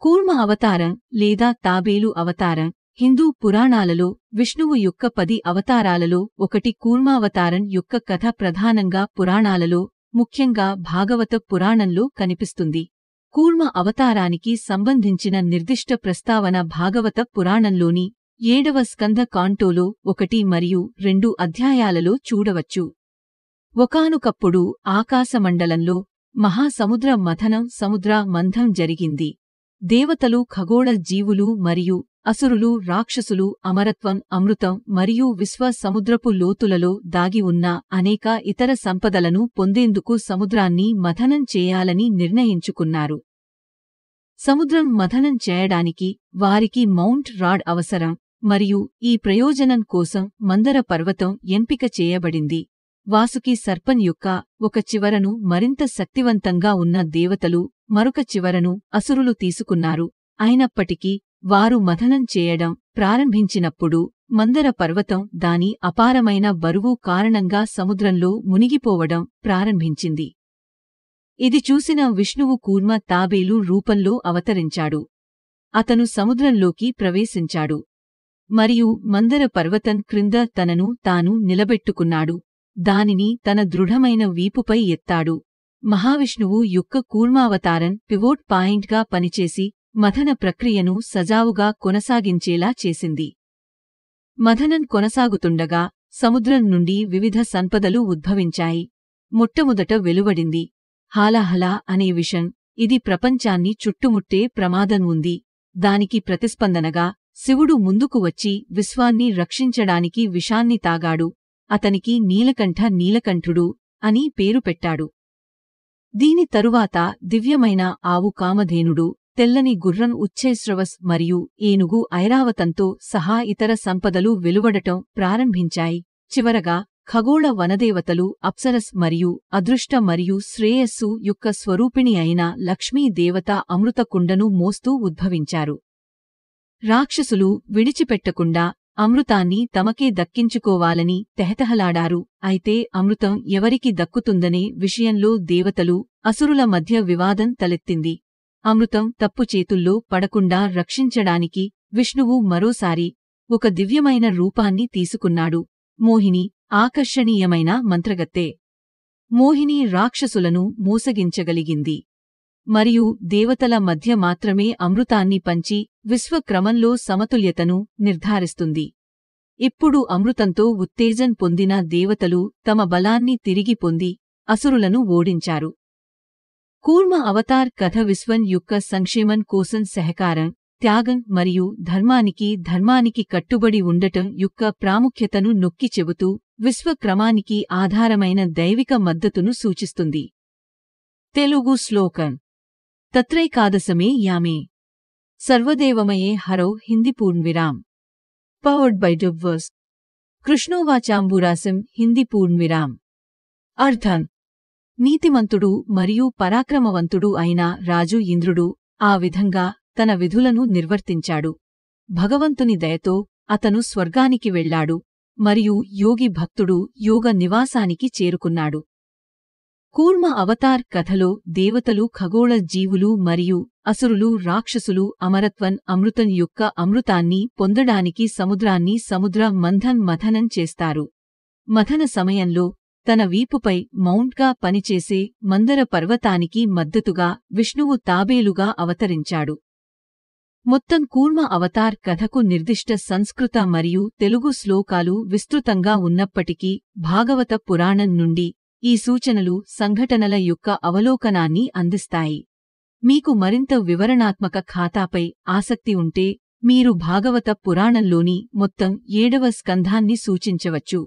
కూర్మ అవతారం లేదా తాబేలు అవతారం హిందూ పురాణాలలో విష్ణువు యొక్క 10 అవతారాలలో ఒకటి కూర్మావతారం యొక్క కథ ప్రధానంగా పురాణాలలో ముఖ్యంగా భాగవత పురాణంలో కనిపిస్తుంది. కూర్మ అవతారానికి సంబంధించిన నిర్దిష్ట ప్రస్తావన భాగవత పురాణంలోని 7వ స్కంద కాంటోలో 1 మరియు 2 అధ్యాయాలలో చూడవచ్చు. ఒకానొకప్పుడు ఆకాశమండలంలో మహాసముద్ర మథనం సముద్ర మంథం జరిగింది. దేవతలు ఖగోళ జీవులు మరియు అసురులు రాక్షసులు అమరత్వం అమృతం మరియు విశ్వ సముద్రపు లోతులలో దాగి ఉన్న అనేక ఇతర సంపదలను పొందేందుకు సముద్రాన్ని మథనం చేయాలని నిర్ణయించుకున్నారు. సముద్రం మథనం చేయడానికి వారికి మౌంట్ రాడ్ అవసరం మరియు ఈ ప్రయోజనం కోసం మందర పర్వతం ఎంపిక చేయబడింది. వాసుకి సర్పం యొక్క ఒక చివరను మరింత శక్తివంతంగా ఉన్న దేవతలు మరొక చివరను అసురులు తీసుకున్నారు. అయినప్పటికీ వారు మథనం చేయడం ప్రారంభించినప్పుడు మందర పర్వతం దాని అపారమైన బరువు కారణంగా సముద్రంలో మునిగిపోవడం ప్రారంభించింది. ఇది చూసిన విష్ణువు కూర్మ తాబేలు రూపంలో అవతరించాడు. అతను సముద్రంలోకి ప్రవేశించాడు మరియు మందర పర్వతం క్రింద తనను తాను నిలబెట్టుకున్నాడు. దానిని తన దృఢమైన వీపుపై ఎత్తాడు. మహావిష్ణువు యొక్క కూర్మావతారం పివోట్ పాయింట్గా పనిచేసి మథన ప్రక్రియను సజావుగా కొనసాగించేలా చేసింది. మథనం కొనసాగుతుండగా సముద్రం నుండి వివిధ సంపదలు ఉద్భవించాయి. మొట్టమొదట వెలువడింది హాలాహలా అనే విషం. ఇది ప్రపంచాన్ని చుట్టుముట్టే ప్రమాదం ఉంది. దానికి ప్రతిస్పందనగా శివుడు ముందుకు వచ్చి విశ్వాన్ని రక్షించడానికి విషాన్ని తాగాడు. అతనికి నీలకంఠుడు అని పేరు పెట్టాడు. దీని తరువాత దివ్యమైన ఆవు కామధేనుడు, తెల్లని గుర్రం ఉచ్ఛైశ్రవస్ మరియు ఏనుగు ఐరావతంతో సహా ఇతర సంపదలు వెలువడటం ప్రారంభించాయి. చివరగా ఖగోళ వనదేవతలు అప్సరస్ మరియు అదృష్ట మరియు శ్రేయస్సు యొక్క స్వరూపిణి అయిన లక్ష్మీదేవత అమృతకుండను మోస్తూ ఉద్భవించారు. రాక్షసులు విడిచిపెట్టకుండా అమృతాన్ని తమకే దక్కించుకోవాలని తెహతహలాడారు. అయితే అమృతం ఎవరికి దక్కుతుందనే విషయంలో దేవతలు అసురుల మధ్య వివాదం తలెత్తింది. అమృతం తప్పు చేతుల్లో పడకుండా రక్షించడానికి విష్ణువు మరోసారి ఒక దివ్యమైన రూపాన్ని తీసుకున్నాడు. మోహిని ఆకర్షణీయమైన మంత్రగత్తె. మోహిని రాక్షసులను మోసగించగలిగింది మరియు దేవతల మధ్య మాత్రమే అమృతాన్ని పంచి విశ్వక్రమంలో సమతుల్యతను నిర్ధారిస్తుంది. ఇప్పుడు అమృతంతో ఉత్తేజం పొందిన దేవతలు తమ బలాన్ని తిరిగి పొంది అసురులను ఓడించారు. కూర్మ అవతార్ కథ విశ్వం యొక్క సంక్షేమం కోసం సహకారం, త్యాగం మరియు ధర్మానికి కట్టుబడి ఉండటం యొక్క ప్రాముఖ్యతను నొక్కి చెబుతూ విశ్వక్రమానికి ఆధారమైన దైవిక మద్దతును సూచిస్తుంది. తెలుగు శ్లోకం. తత్రైకాదశమే యామే సర్వదేవమయే హరౌ హిందీ పూర్ణవిరామ్. Powered by DubVerse. కృష్ణోవాచాంబురాసం హిందీ పూర్ణవిరామ్. అర్థం: నీతిమంతుడు మరియు పరాక్రమవంతుడు అయిన రాజు ఇంద్రుడు ఆ విధంగా తన విధులను నిర్వర్తించాడు. భగవంతుని దయతో అతను స్వర్గానికి వెళ్లాడు మరియు యోగి భక్తుడు యోగ నివాసానికి చేరుకున్నాడు. కూర్మ అవతార్ కథలో దేవతలు ఖగోళ జీవులు మరియు అసురులు రాక్షసులు అమరత్వం అమృతం యొక్క అమృతాన్ని పొందడానికి సముద్రాన్ని సముద్ర మథనం చేస్తారు. మథన సమయంలో తన వీపుపై మౌంట్గా పనిచేసే మందర పర్వతానికి మద్దతుగా విష్ణువు తాబేలుగా అవతరించాడు. మొత్తం కూర్మ అవతార్ కథకు నిర్దిష్ట సంస్కృత మరియు తెలుగు శ్లోకాలు విస్తృతంగా ఉన్నప్పటికీ భాగవత పురాణం నుండి ఈ సూచనలు సంఘటనల యొక్క అవలోకనాన్ని అందిస్తాయి. మీకు మరింత వివరణాత్మక ఖాతాపై ఆసక్తి ఉంటే మీరు భాగవత పురాణంలోని మొత్తం 7వ స్కంధాన్ని సూచించవచ్చు.